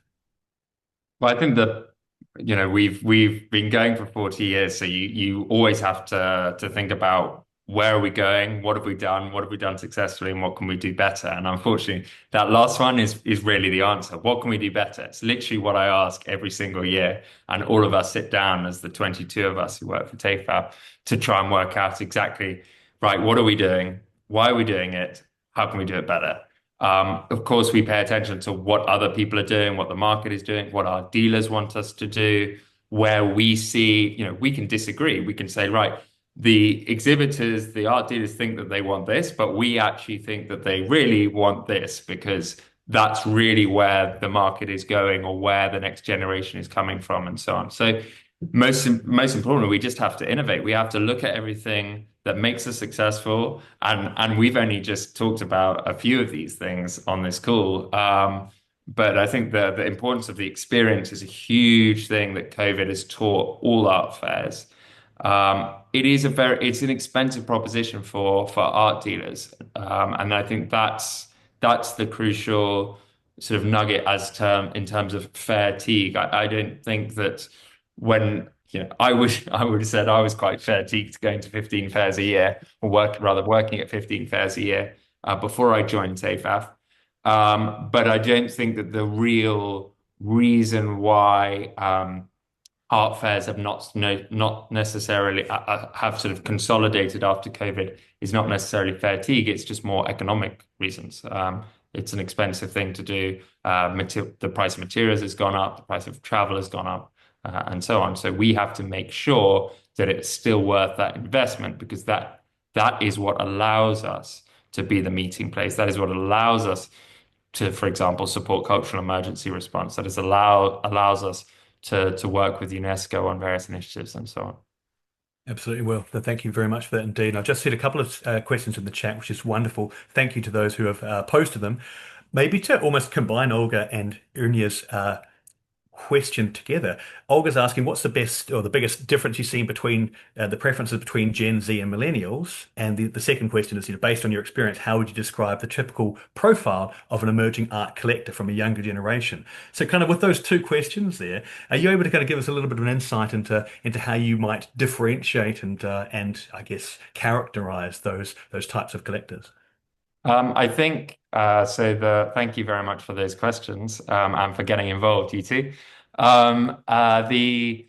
Well, I think that we've been going for 40 years, so you always have to think about where are we going, what have we done successfully, and what can we do better? And unfortunately, that last one is really the answer. What can we do better? It's literally what I ask every single year, and all of us sit down as the 22 of us who work for TAFAB to try and work out exactly, right, what are we doing? Why are we doing it? How can we do it better? Of course, we pay attention to what other people are doing, what the market is doing, what our dealers want us to do, where we see, we can disagree. We can say, right, the exhibitors, the art dealers think that they want this, but we actually think that they really want this because that's really where the market is going or where the next generation is coming from and so on. So most importantly, we just have to innovate. We have to look at everything that makes us successful, and we've only just talked about a few of these things on this call. But I think the importance of the experience is a huge thing that COVID has taught all art fairs. It's an expensive proposition for art dealers, and I think that's the crucial sort of nugget in terms of fatigue. I don't think that when I would have said I was quite fatigued going to 15 fairs a year, or working at 15 fairs a year before I joined TAFAF. But I don't think that the real reason why art fairs have not necessarily have sort of consolidated after COVID is not necessarily fatigue. It's just more economic reasons. It's an expensive thing to do. The price of materials has gone up. The price of travel has gone up. And so on. So we have to make sure that it's still worth that investment because that is what allows us to be the meeting place. That is what allows us to, for example, support cultural emergency response. Allows us to work with UNESCO on various initiatives and so on. Absolutely will. Thank you very much for that indeed. And I've just seen a couple of questions in the chat, which is wonderful. Thank you to those who have posted them. Maybe to almost combine Olga and Unya's question together. Olga's asking, what's the best or the biggest difference you've seen between the preferences between Gen Z and millennials? And the second question is, based on your experience, how would you describe the typical profile of an emerging art collector from a younger generation? So kind of with those two questions there, are you able to kind of give us a little bit of an insight into how you might differentiate and I guess characterize those types of collectors? I think so. Thank you very much for those questions and for getting involved, you two. The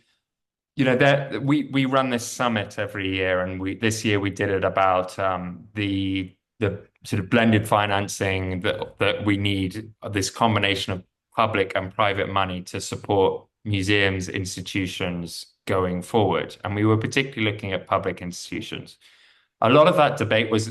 there we run this summit every year, and we this year we did it about the sort of blended financing that we need this combination of public and private money to support museums, institutions going forward. And we were particularly looking at public institutions. A lot of that debate was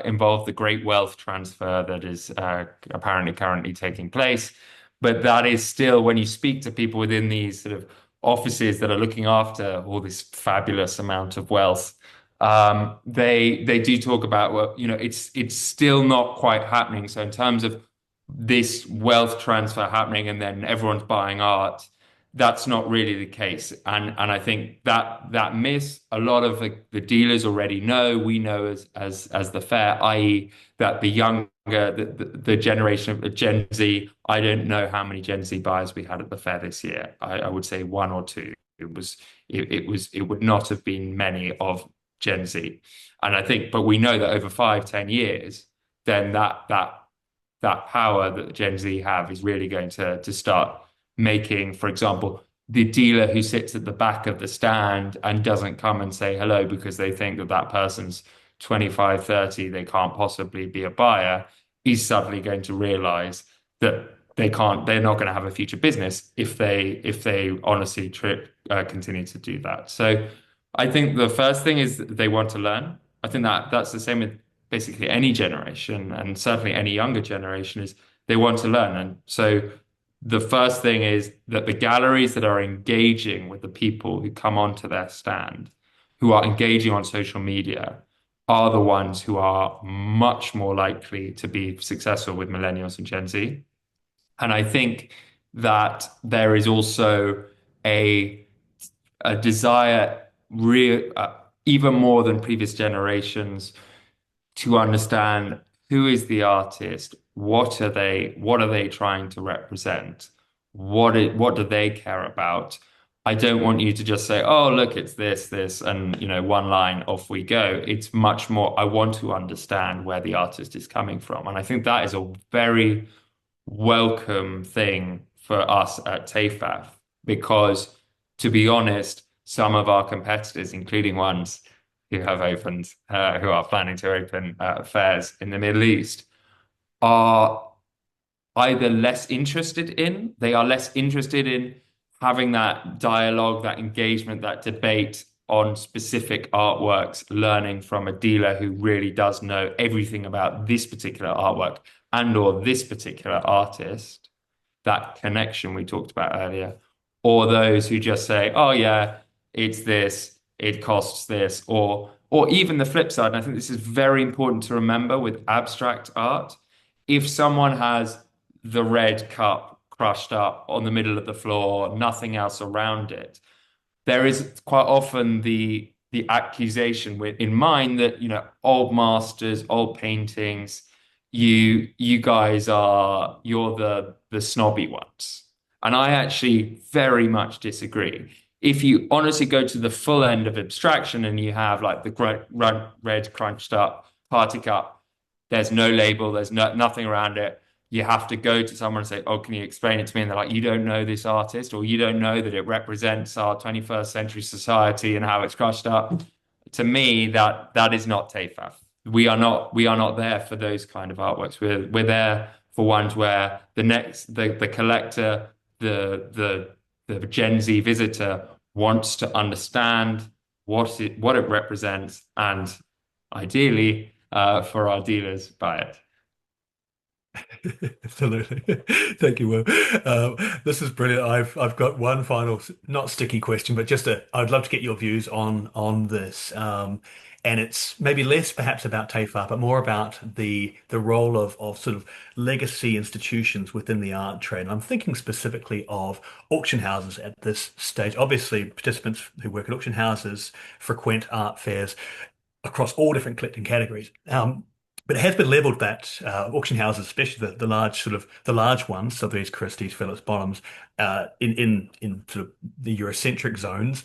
involved the great wealth transfer that is apparently currently taking place. But that is still, when you speak to people within these sort of offices that are looking after all this fabulous amount of wealth, they do talk about, well, it's still not quite happening. So in terms of this wealth transfer happening and then everyone's buying art, that's not really the case. And I think that myth, a lot of the dealers already know, we know as the fair, i.e., that the generation of Gen Z, I don't know how many Gen Z buyers we had at the fair this year. I would say one or two. It would not have been many of Gen Z. And I think, but we know that over 5, 10 years, then that power that Gen Z have is really going to start making, for example, the dealer who sits at the back of the stand and doesn't come and say hello because they think that that person's 25, 30, they can't possibly be a buyer, is suddenly going to realize that they're not going to have a future business if they honestly continue to do that. So I think the first thing is that they want to learn. I think that's the same with basically any generation, and certainly any younger generation, is they want to learn. And so the first thing is that the galleries that are engaging with the people who come onto their stand, who are engaging on social media, are the ones who are much more likely to be successful with millennials and Gen Z. And I think that there is also a a desire, even more than previous generations, to understand who is the artist, what are they trying to represent, what do they care about. I don't want you to just say, oh, look, it's this, and one line, off we go. It's much more, I want to understand where the artist is coming from. And I think that is a very welcome thing for us at TEFAF, because to be honest, some of our competitors, including ones who have opened, who are planning to open fairs in the Middle East, are either they are less interested in having that dialogue, that engagement, that debate on specific artworks, learning from a dealer who really does know everything about this particular artwork and or this particular artist, that connection we talked about earlier, or those who just say, oh yeah, it's this, it costs this, or even the flip side. And I think this is very important to remember with abstract art. If someone has the red cup crushed up on the middle of the floor, nothing else around it, there is quite often the accusation in mind that old masters, old paintings, you guys you're the snobby ones. And I actually very much disagree. If you honestly go to the full end of abstraction and you have like the red crunched up party cup, there's no label, there's nothing around it. You have to go to someone and say, oh, can you explain it to me? And they're like, you don't know this artist, or you don't know that it represents our 21st century society and how it's crushed up. To me, that is not TEFAF. We are not there for those kind of artworks. We're there for ones where the collector, the Gen Z visitor wants to understand what it represents, and ideally, for our dealers, buy it. Absolutely. Thank you, Will. This is brilliant. I've got one final, not sticky question, but I'd love to get your views on this. And it's maybe less perhaps about TAFE, but more about the role of sort of legacy institutions within the art trade. And I'm thinking specifically of auction houses at this stage. Obviously, participants who work at auction houses frequent art fairs across all different collecting categories. But it has been leveled that auction houses, especially the large ones, Sotheby's, Christie's, Phillips, Bottoms, in sort of the Eurocentric zones,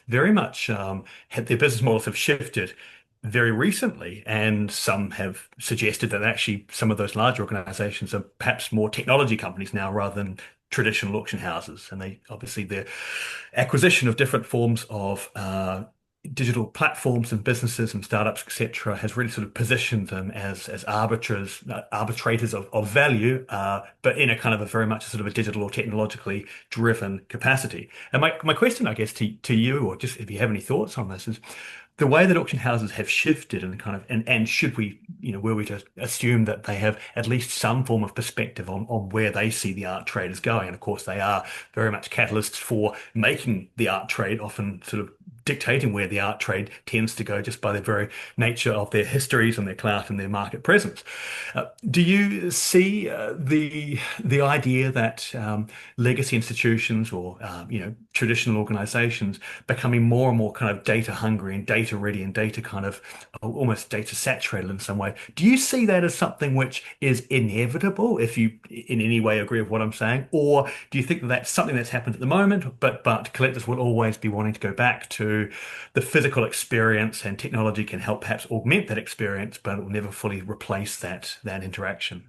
very much their business models have shifted very recently, and some have suggested that actually some of those larger organizations are perhaps more technology companies now rather than traditional auction houses. And they obviously their acquisition of different forms of digital platforms and businesses and startups, etc., has really sort of positioned them as arbitrators of value, but in a kind of a very much sort of a digital or technologically driven capacity. And my question, I guess, to you, or just if you have any thoughts on this, is the way that auction houses have shifted and kind of and should we, were we to assume that they have at least some form of perspective on where they see the art trade is going. And of course they are very much catalysts for making the art trade, often sort of dictating where the art trade tends to go just by the very nature of their histories and their clout and their market presence. Do you see the idea that legacy institutions or traditional organizations becoming more and more kind of data hungry and data ready and data kind of almost data saturated in some way? Do you see that as something which is inevitable if you in any way agree with what I'm saying? Or do you think that that's something that's happened at the moment, but collectors will always be wanting to go back to the physical experience and technology can help perhaps augment that experience, but it will never fully replace that interaction?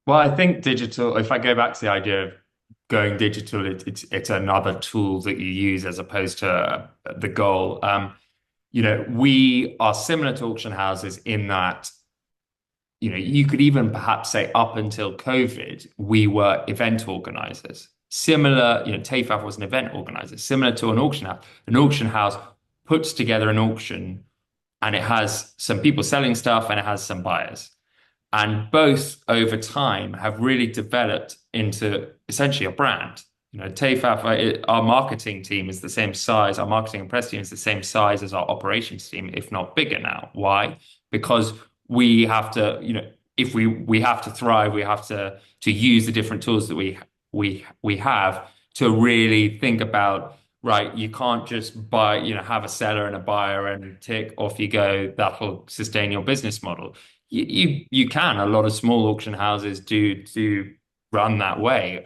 Well, I think digital, if I go back to the idea of going digital, it's another tool that you use as opposed to the goal. We are similar to auction houses in that, you could even perhaps say up until COVID, we were event organizers. Similar, TEFAF was an event organizer, similar to an auction house. An auction house puts together an auction and it has some people selling stuff and it has some buyers. And both over time have really developed into essentially a brand. TAFAF, our marketing team is the same size, our marketing and press team is the same size as our operations team, if not bigger now. Why? Because we have to, if we have to thrive, we have to use the different tools that we have to really think about, right, you can't just buy, have a seller and a buyer and tick off you go, that'll sustain your business model. You can. A lot of small auction houses do run that way,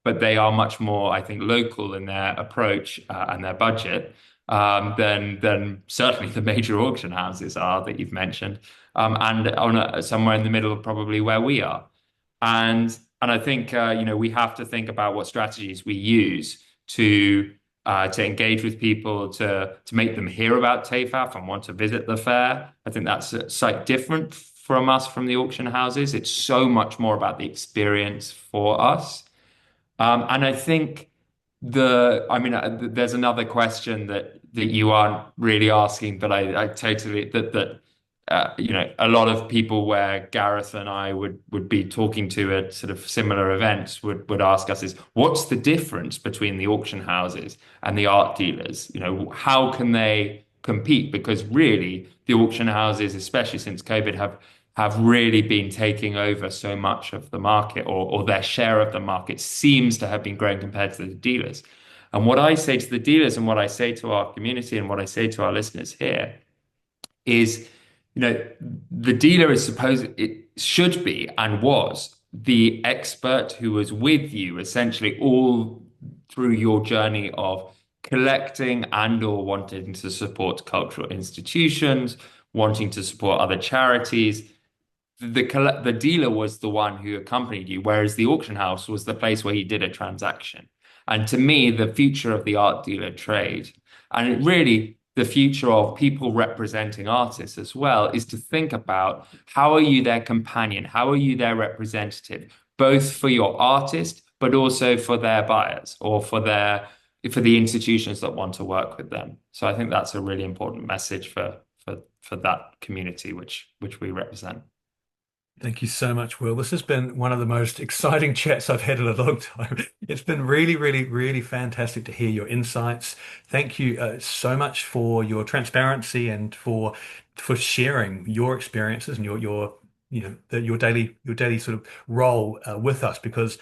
but they are much more, I think, local in their approach and their budget than certainly the major auction houses are that you've mentioned, and somewhere in the middle of probably where we are. And I think we have to think about what strategies we use to engage with people, to make them hear about TAFAF and want to visit the fair. I think that's slightly different from us, from the auction houses. It's so much more about the experience for us. And I think there's another question that you aren't really asking, but I totally a lot of people where Gareth and I would be talking to at sort of similar events would ask us is, what's the difference between the auction houses and the art dealers? How can they compete? Because really, the auction houses, especially since COVID, have really been taking over so much of the market, or their share of the market seems to have been growing compared to the dealers. And what I say to the dealers and what I say to our community and what I say to our listeners here is, the dealer it should be and was the expert who was with you essentially all through your journey of collecting and or wanting to support cultural institutions, wanting to support other charities. The dealer was the one who accompanied you, whereas the auction house was the place where you did a transaction. And to me, the future of the art dealer trade, and it really the future of people representing artists as well, is to think about how are you their companion? How are you their representative, both for your artist, but also for their buyers or for the institutions that want to work with them. So I think that's a really important message for that community which we represent. Thank you so much, Will. This has been one of the most exciting chats I've had in a long time. It's been really, really, really fantastic to hear your insights. Thank you so much for your transparency and for sharing your experiences and your daily sort of role with us, because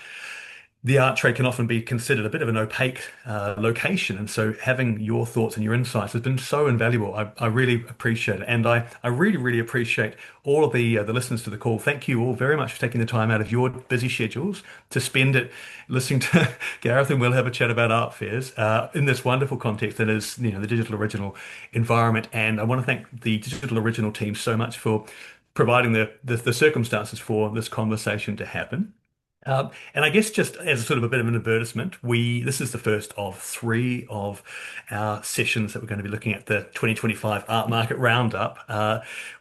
the art trade can often be considered a bit of an opaque location. And so having your thoughts and your insights has been so invaluable. I really appreciate it. And I really, really appreciate all of the listeners to the call. Thank you all very much for taking the time out of your busy schedules to spend it listening to Gareth, and we'll have a chat about art fairs in this wonderful context that is, the digital original environment. And I want to thank the digital original team so much for providing the circumstances for this conversation to happen. And I guess just as a sort of a bit of an advertisement, this is the first of three of our sessions that we're going to be looking at the 2025 Art Market Roundup.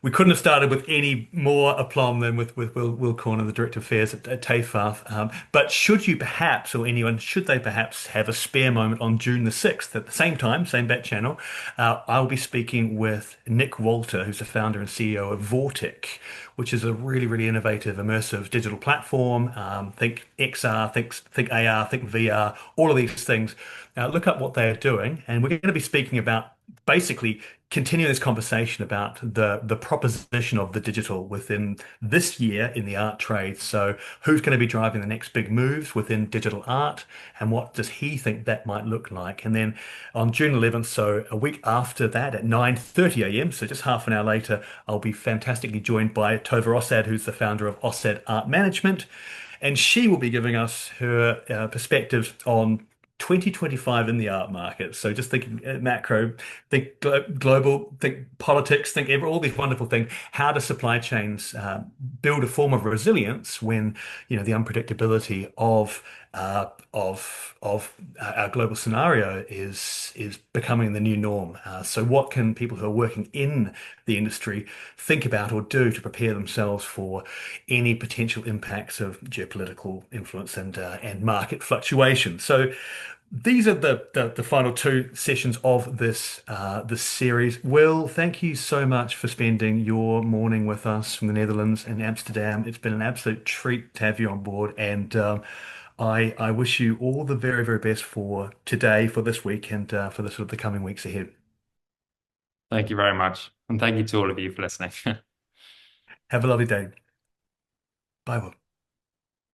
We couldn't have started with any more aplomb than with Will Corner, the Director of Affairs at TEFAF. But should you perhaps, or anyone, should they perhaps have a spare moment on June the 6th at the same time, same bat channel, I'll be speaking with Nick Walter, who's the founder and CEO of Vortic, which is a really, really innovative, immersive digital platform. Think XR, think AR, think VR, all of these things. Look up what they're doing, and we're going to be speaking about basically continuing this conversation about the proposition of the digital within this year in the art trade. So, who's going to be driving the next big moves within digital art, and what does he think that might look like? And then on June 11th, so a week after that, at 9:30 a.m., so just half an hour later, I'll be fantastically joined by Tova Ossad, who's the founder of Ossad Art Management, and she will be giving us her perspectives on 2025 in the art market. So just thinking macro, think global, think politics, think all these wonderful things. How do supply chains build a form of resilience when the unpredictability of our global scenario is becoming the new norm. So what can people who are working in the industry think about or do to prepare themselves for any potential impacts of geopolitical influence and market fluctuation? So these are the final two sessions of this series. Will, thank you so much for spending your morning with us from the Netherlands and Amsterdam. It's been an absolute treat to have you on board, and I wish you all the very, very best for today, for this week, and for the sort of the coming weeks ahead. Thank you very much. And thank you to all of you for listening. Have a lovely day. Bye, Will.